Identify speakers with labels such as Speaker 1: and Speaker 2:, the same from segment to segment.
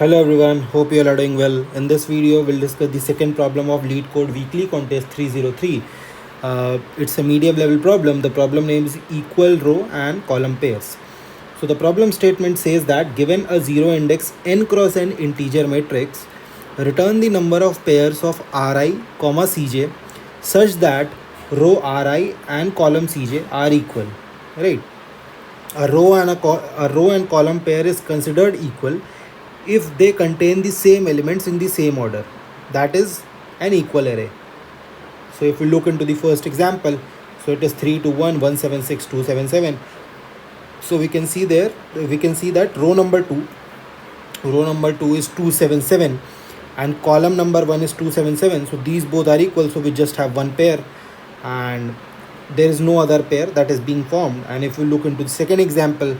Speaker 1: Hello everyone, hope you all are doing well. In this video, we'll discuss the second problem of Lead Code Weekly Contest 303. It's a medium level problem. The problem name is equal row and column pairs. So the problem statement says that given a zero index n cross n integer matrix, return the number of pairs of Ri, Cj such that row Ri and column Cj are equal. Right? A row and column pair is considered equal if they contain the same elements in the same order. That is an equal array. So if we look into the first example, so it is 3 to 1 176 277. So we can see that row number 2 is 277 and column number 1 is 277. So these both are equal, so we just have one pair and there is no other pair that is being formed. And if we look into the second example,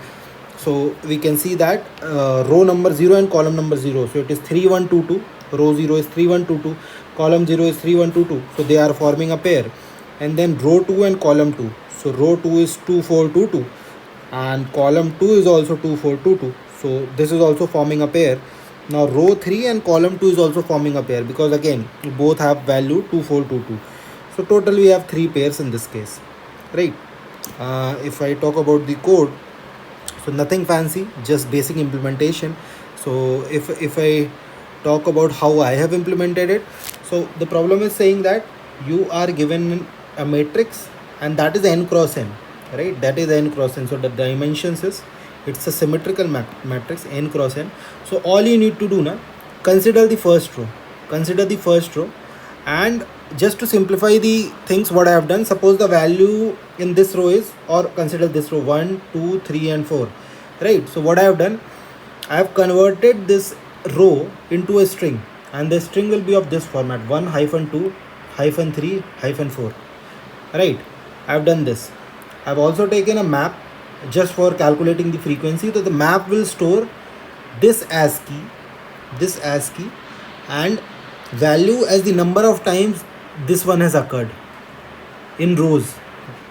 Speaker 1: so we can see that row number 0 and column number 0, so it is 3122, row 0 is 3122, column 0 is 3122, so they are forming a pair. And then row 2 and column 2, so row 2 is 2422 and column 2 is also 2422, so this is also forming a pair. Now row 3 and column 2 is also forming a pair because again both have value 2422. So total we have 3 pairs in this case, right? If I talk about the code, so nothing fancy, just basic implementation. So if I talk about how I have implemented it, so the problem is saying that you are given a matrix and that is n cross n, right? That is n cross n. So the dimensions is, it's a symmetrical matrix n cross n. So all you need to do now, consider the first row and just to simplify the things, what I have done, suppose the value in this row is, or consider this row 1 2 3 and 4, right? So what I have done, I have converted this row into a string and the string will be of this format: 1-2 -3 -4, right? I have done this. I have also taken a map just for calculating the frequency. So the map will store this ASCII and value as the number of times this one has occurred in rows,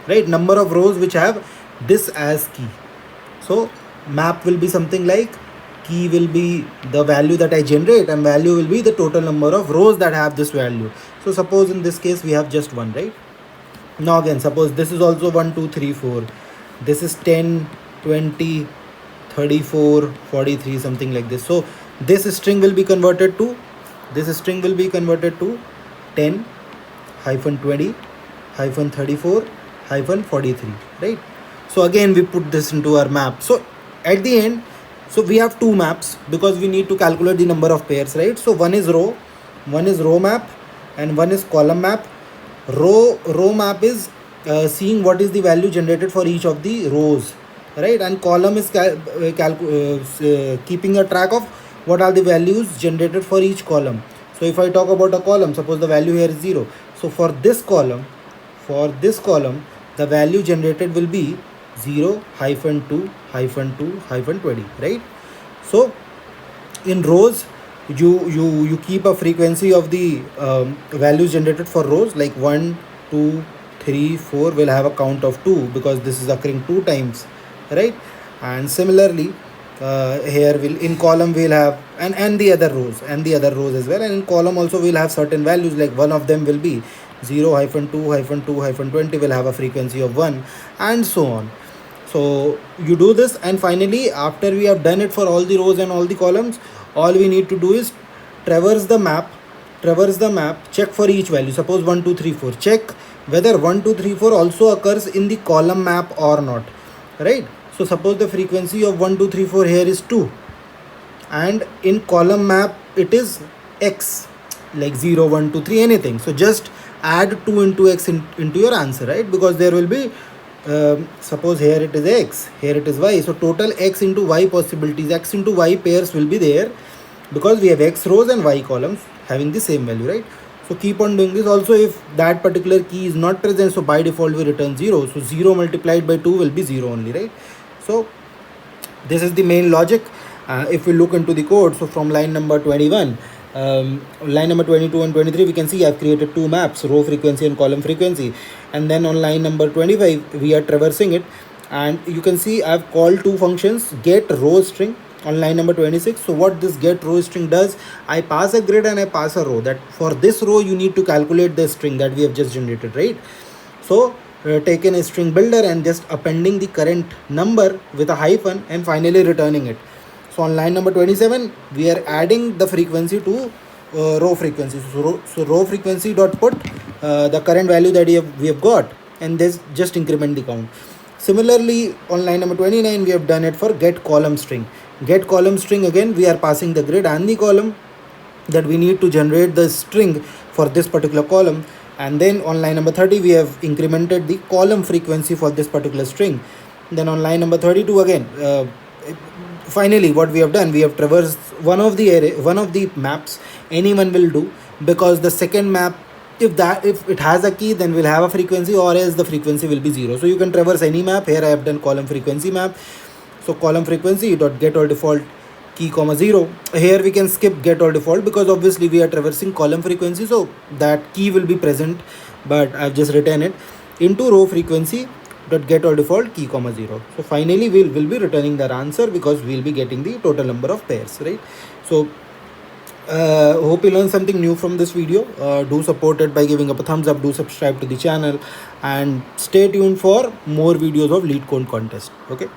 Speaker 1: right? Number of rows which have this as key. So map will be something like, key will be the value that I generate and value will be the total number of rows that have this value. So suppose in this case we have just one, right? Now again, suppose this is also 1 2 3 4, this is 10 20 34 43, something like this. So this string will be converted to 10 -20 -34 -43, right? So again we put this into our map. So at the end, so we have two maps because we need to calculate the number of pairs, right? So one is row map and one is column map. Row map is seeing what is the value generated for each of the rows, right? And column is keeping a track of what are the values generated for each column. So if I talk about a column, suppose the value here is 0. So for this column, the value generated will be 0 -2 -2 -20, right? So in rows, you keep a frequency of the values generated for rows, like 1 2 3 4 will have a count of 2 because this is occurring 2 times, right? And similarly, here in column we'll have and the other rows as well, and in column also we'll have certain values, like one of them will be 0 -2 -2 -20 will have a frequency of 1, and so on. So you do this, and finally after we have done it for all the rows and all the columns, all we need to do is traverse the map, check for each value. Suppose 1 2 3 4, check whether 1 2 3 4 also occurs in the column map or not, right? So suppose the frequency of 1 2 3 4 here is 2 and in column map it is x, like 0 1 2 3 anything. So just add 2 into x into your answer, right? Because there will be suppose here it is x, here it is y, so total x into y possibilities, x into y pairs will be there because we have x rows and y columns having the same value, right? So keep on doing this. Also, if that particular key is not present, so by default we return 0. So 0 multiplied by 2 will be 0 only, right? So this is the main logic. If we look into the code, so from line number 21, line number 22 and 23, we can see I've created two maps, row frequency and column frequency. And then on line number 25, we are traversing it, and you can see I've called two functions, get row string On line number 26, so what this get row string does, I pass a grid and I pass a row. That for this row you need to calculate the string that we have just generated, right? So taking a string builder and just appending the current number with a hyphen and finally returning it. So on line number 27, we are adding the frequency to row frequency. So row frequency dot put the current value that we have got, and this just increment the count. Similarly, on line number 29, we have done it for get column string. Get column string, again we are passing the grid and the column that we need to generate the string for this particular column. And then on line number 30, we have incremented the column frequency for this particular string. Then on line number 32, again finally what we have done, we have traversed one of the array, one of the maps. Anyone will do, because the second map, if it has a key, then we'll have a frequency, or else the frequency will be 0. So you can traverse any map. Here I have done column frequency map. So column frequency dot get or default key comma 0. Here we can skip get or default because obviously we are traversing column frequency, so that key will be present, but I've just written it into row frequency dot get or default key comma 0. So finally we'll be returning that answer because we'll be getting the total number of pairs, right? So hope you learned something new from this video. Do support it by giving up a thumbs up, do subscribe to the channel, and stay tuned for more videos of LeetCode contest. Okay.